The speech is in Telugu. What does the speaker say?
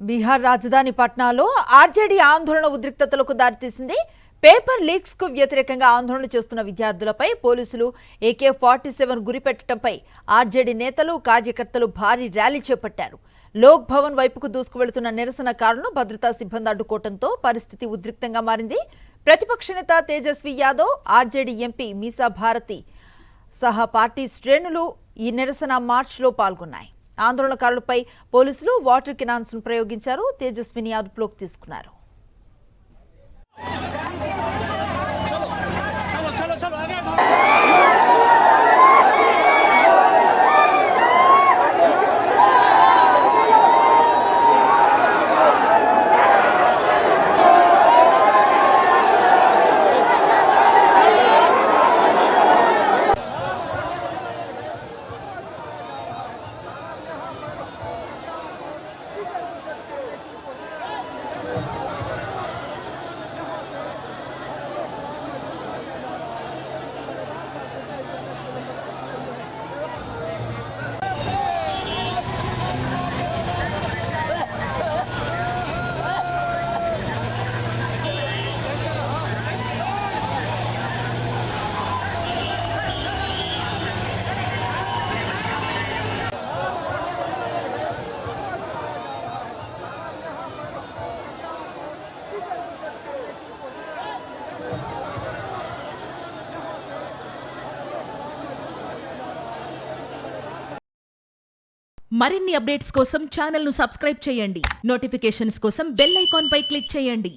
బీహార్ రాజధాని పట్నాలో ఆర్జేడీ ఆందోళన ఉద్రిక్తతలకు దారితీసింది. పేపర్ లీక్స్ కు వ్యతిరేకంగా ఆందోళన చేస్తున్న విద్యార్థులపై పోలీసులు AK-47 గురిపెట్టడంపై ఆర్జేడీ నేతలు కార్యకర్తలు భారీ ర్యాలీ చేపట్టారు. లోక్ భవన్ వైపుకు దూసుకువెళ్తున్న నిరసనకారులను భద్రతా సిబ్బంది అడ్డుకోవడంతో పరిస్థితి ఉద్రిక్తంగా మారింది. ప్రతిపక్ష నేత తేజస్వి యాదవ్, ఆర్జేడీ ఎంపీ మీసా భారతి సహా పార్టీ శ్రేణులు ఈ నిరసన మార్చ్లో పాల్గొన్నాయి. ఆందోళనకారులపై పోలీసులు వాటర్ కెనాన్స్ ను ప్రయోగించారు. తేజస్విని అదుపులోకి తీసుకున్నారు. మరిన్ని అప్డేట్స్ కోసం ఛానల్ ను సబ్స్క్రైబ్ చేయండి. నోటిఫికేషన్స్ కోసం బెల్ ఐకాన్ పై క్లిక్ చేయండి.